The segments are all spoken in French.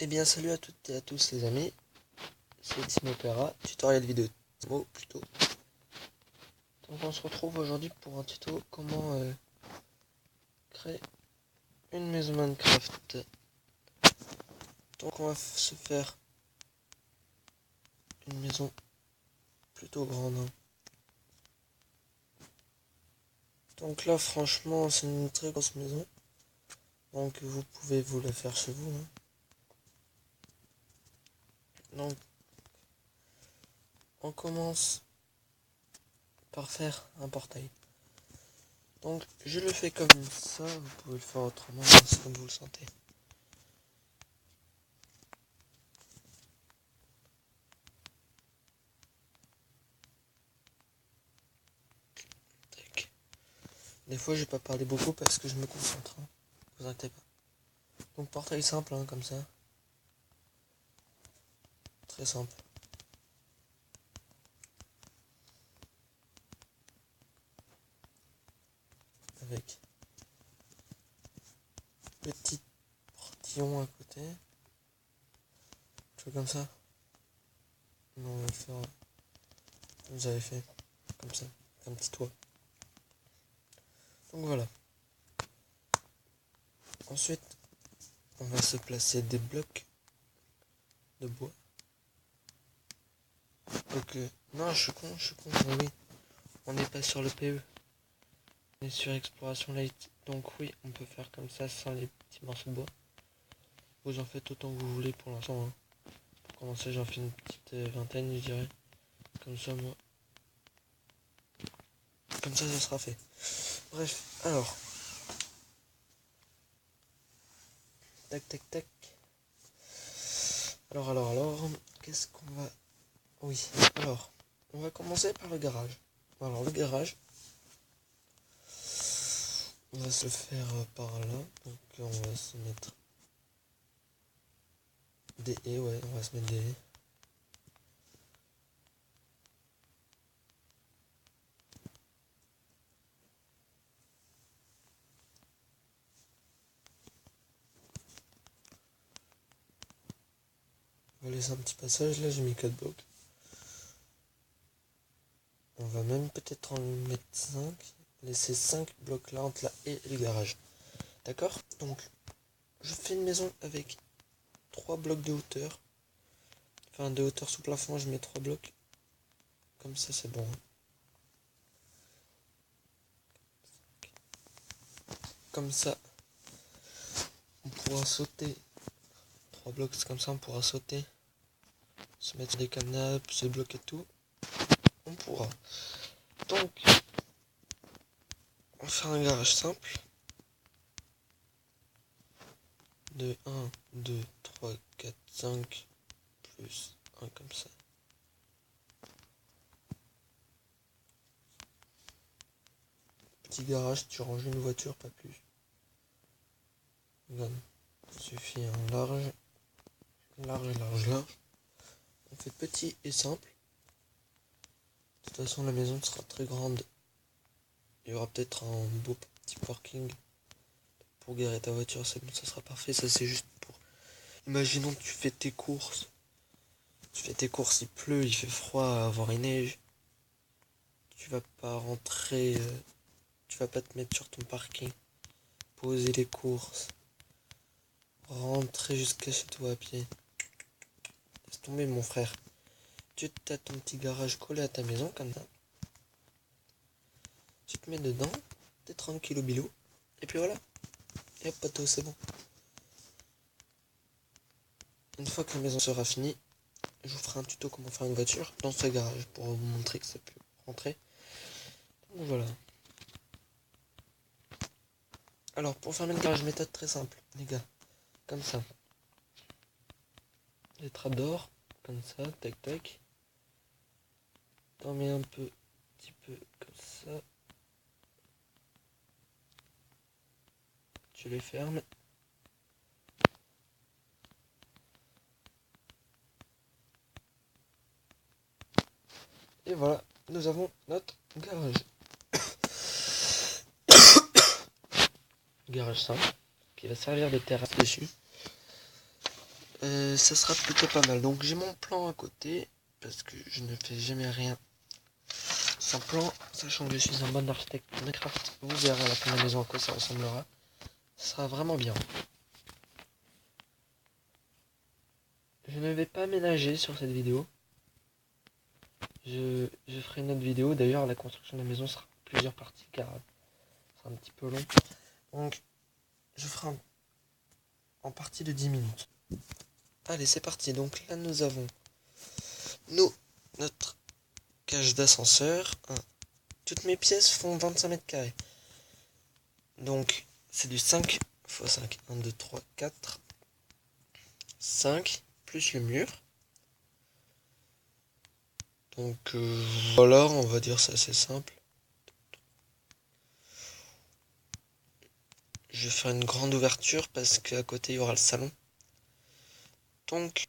Eh bien salut à toutes et à tous les amis, c'est Simopera, tutoriel vidéo plutôt. Donc on se retrouve aujourd'hui pour un tuto comment créer une maison Minecraft. Donc on va se faire une maison plutôt grande. Donc là franchement c'est une très grosse maison, donc vous pouvez vous la faire chez vous. Donc on commence par faire un portail. Donc je le fais comme ça, vous pouvez le faire autrement, c'est comme vous le sentez. Tac. Des fois je vais pas parler beaucoup parce que je me concentre, vous inquiétez pas. Donc portail simple comme ça. Très simple. Avec petit portillon à côté. Tu vois comme ça. Non, on va le faire comme vous avez fait. Comme ça. Un petit toit. Donc voilà. Ensuite, on va se placer des blocs de bois. Donc non, je suis con, oui. On n'est pas sur le PE. On est sur Exploration Light. Donc oui, on peut faire comme ça sans les petits morceaux de bois. Vous en faites autant que vous voulez pour l'instant. Pour commencer, j'en fais une petite vingtaine, je dirais. Comme ça, moi. Comme ça sera fait. Bref, alors. Tac, tac, tac. Alors. Qu'est-ce qu'on va... Oui, alors. On va commencer par le garage. Alors, le garage. On va se faire par là. Donc, on va se mettre des haies, ouais, on va se mettre des haies. On va laisser un petit passage, là j'ai mis 4 blocs. On va même peut-être en mettre 5. Laisser 5 blocs là entre la haie et le garage. D'accord? Donc, je fais une maison avec 3 blocs de hauteur. Enfin, de hauteur sous plafond, je mets 3 blocs. Comme ça, c'est bon. Comme ça, on pourra sauter. 3 blocs, c'est comme ça, on pourra sauter. Se mettre des canapes, se bloquer tout. On pourra. Donc, on va faire un garage simple. De 1, 2, 3, 4, 5, plus 1 comme ça. Petit garage, tu ranges une voiture, pas plus. Regarde, il suffit un large. On fait petit et simple. De toute façon, la maison sera très grande. Il y aura peut-être un beau petit parking pour garer ta voiture. C'est bon, ça sera parfait. Ça, c'est juste pour... Imaginons que tu fais tes courses. Il pleut, il fait froid, avoir une neige. Tu vas pas rentrer... tu vas pas te mettre sur ton parking. Poser les courses. Rentrer jusqu'à chez toi à pied. Laisse tomber, mon frère. Tu as ton petit garage collé à ta maison, comme ça. Tu te mets dedans, t'es tranquille au bilou, et puis voilà. Et hop, poteau, c'est bon. Une fois que la maison sera finie, je vous ferai un tuto comment faire une voiture dans ce garage pour vous montrer que ça peut rentrer. Donc voilà. Alors, pour fermer le garage, méthode très simple, les gars. Comme ça. Les trappes d'or, comme ça, tac tac. T'en mets un peu, petit peu, comme ça. Tu les fermes. Et voilà, nous avons notre garage. Garage simple, qui va servir de terrasse dessus. ça sera plutôt pas mal. Donc j'ai mon plan à côté, parce que je ne fais jamais rien sans plan, sachant que je suis un bon architecte Minecraft. Vous verrez à la fin de la maison à quoi ça ressemblera. Ça sera vraiment bien. Je ne vais pas ménager sur cette vidéo. Je ferai une autre vidéo. D'ailleurs, la construction de la maison sera en plusieurs parties car c'est un petit peu long. Donc, je ferai en partie de 10 minutes. Allez, c'est parti. Donc là, nous avons notre cage d'ascenseur. Toutes mes pièces font 25 mètres carrés. Donc, c'est du 5 x 5. 1, 2, 3, 4, 5, plus le mur. Donc, voilà, on va dire ça assez simple. Je vais faire une grande ouverture parce qu'à côté, il y aura le salon. Donc,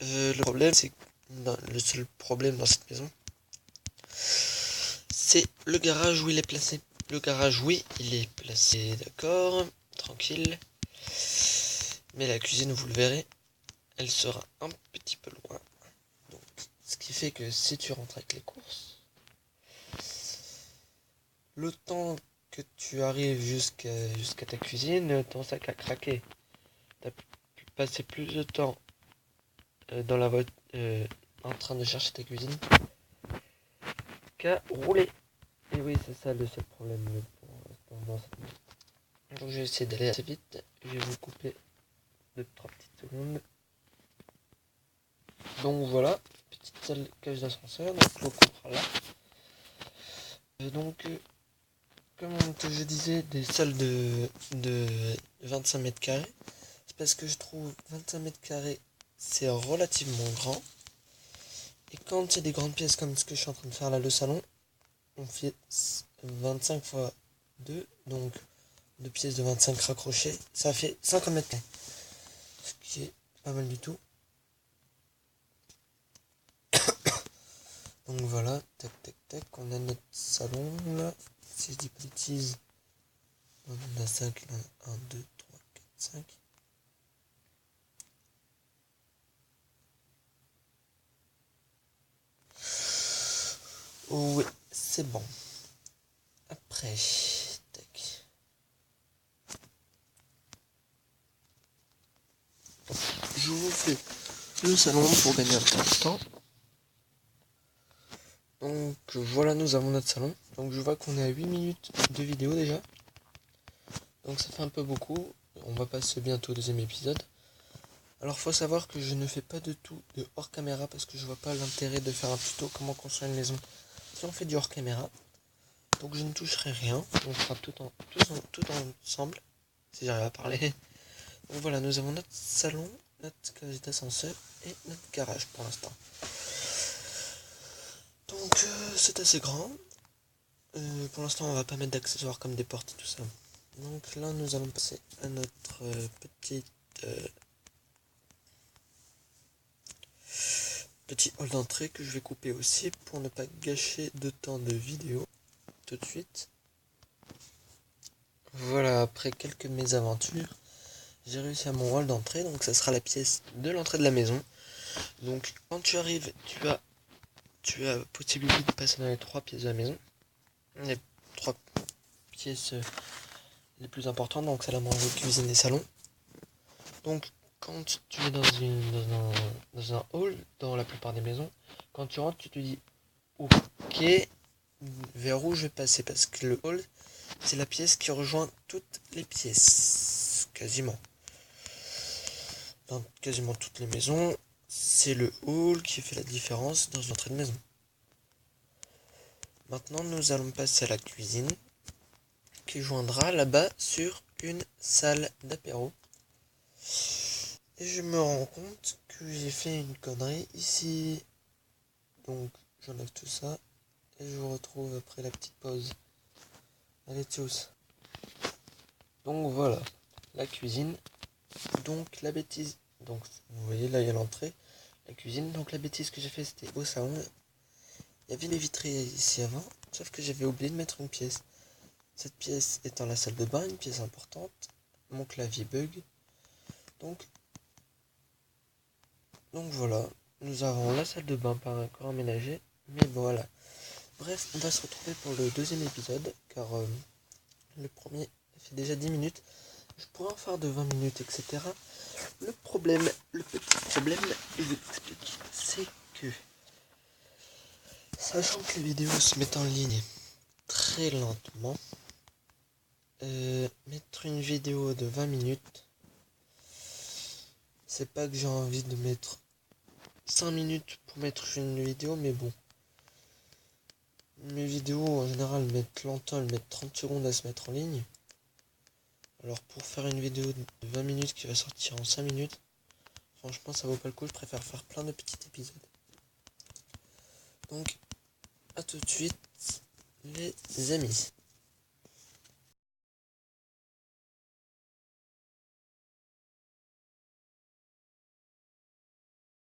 le problème, c'est le seul problème dans cette maison, c'est le garage où il est placé. Le garage, oui, il est placé, d'accord, tranquille. Mais la cuisine, vous le verrez, elle sera un petit peu loin. Donc, ce qui fait que si tu rentres avec les courses, le temps que tu arrives jusqu'à ta cuisine, ton sac a craqué. Tu as pu passer plus de temps dans la voiture en train de chercher ta cuisine qu'à rouler. Et oui, c'est ça le seul problème pour l'instant dans cette maison. Donc je vais essayer d'aller assez vite. Je vais vous couper 2-3 petites secondes. Donc voilà, petite salle cage d'ascenseur, donc l'eau coupera là. Donc comme je disais, des salles de 25 mètres carrés. C'est parce que je trouve 25 mètres carrés c'est relativement grand. Et quand c'est des grandes pièces comme ce que je suis en train de faire là, le salon, on fait 25 x 2, donc 2 pièces de 25 raccrochées, ça fait 50 mètres carrés. Ce qui est pas mal du tout. Donc voilà, tac tac tac, on a notre salon là. Si je dis pas de bêtises, on en a 5 là, 1, 2, 3, 4, 5. Oui, c'est bon. Après, tac. Je vous fais le salon pour gagner un peu de temps. Donc voilà, nous avons notre salon. Donc je vois qu'on est à 8 minutes de vidéo déjà. Donc ça fait un peu beaucoup. On va passer bientôt au deuxième épisode. Alors faut savoir que je ne fais pas de tout de hors caméra parce que je vois pas l'intérêt de faire un tuto comment construire une maison si on fait du hors caméra. Donc je ne toucherai rien. On fera tout ensemble. Si j'arrive à parler. Donc voilà, nous avons notre salon, notre cage d'ascenseur et notre garage pour l'instant. Donc c'est assez grand. Pour l'instant on va pas mettre d'accessoires comme des portes et tout ça. Donc là nous allons passer à notre petit hall d'entrée que je vais couper aussi pour ne pas gâcher de temps de vidéo tout de suite. Voilà, après quelques mésaventures, j'ai réussi à mon hall d'entrée, donc ça sera la pièce de l'entrée de la maison. Donc quand tu arrives, tu as possibilité de passer dans les 3 pièces de la maison. Les 3 pièces les plus importantes, donc salle à manger, cuisine et salon. Donc quand tu es dans un hall, dans la plupart des maisons, quand tu rentres, tu te dis ok, vers où je vais passer, parce que le hall, c'est la pièce qui rejoint toutes les pièces, quasiment. Dans quasiment toutes les maisons, c'est le hall qui fait la différence dans une entrée de maison. Maintenant, nous allons passer à la cuisine, qui joindra là-bas sur une salle d'apéro. Et je me rends compte que j'ai fait une connerie ici. Donc, j'enlève tout ça. Et je vous retrouve après la petite pause. Allez, tous. Donc voilà, la cuisine. Donc la bêtise. Donc vous voyez là il y a l'entrée, la cuisine. Donc la bêtise que j'ai fait c'était au salon. Il y avait les vitrées ici avant, sauf que j'avais oublié de mettre une pièce. Cette pièce étant la salle de bain, une pièce importante. Mon clavier bug. Donc Donc voilà, nous avons la salle de bain pas encore aménagée, mais voilà. Bref, on va se retrouver pour le deuxième épisode, car le premier fait déjà 10 minutes. Je pourrais en faire de 20 minutes, etc. Le petit problème, je vous explique, c'est que, sachant que les vidéos se mettent en ligne très lentement, mettre une vidéo de 20 minutes, c'est pas que j'ai envie de mettre 5 minutes pour mettre une vidéo, mais bon. Mes vidéos en général mettent longtemps, elles mettent 30 secondes à se mettre en ligne. Alors pour faire une vidéo de 20 minutes qui va sortir en 5 minutes, franchement ça vaut pas le coup, je préfère faire plein de petits épisodes. Donc à tout de suite les amis.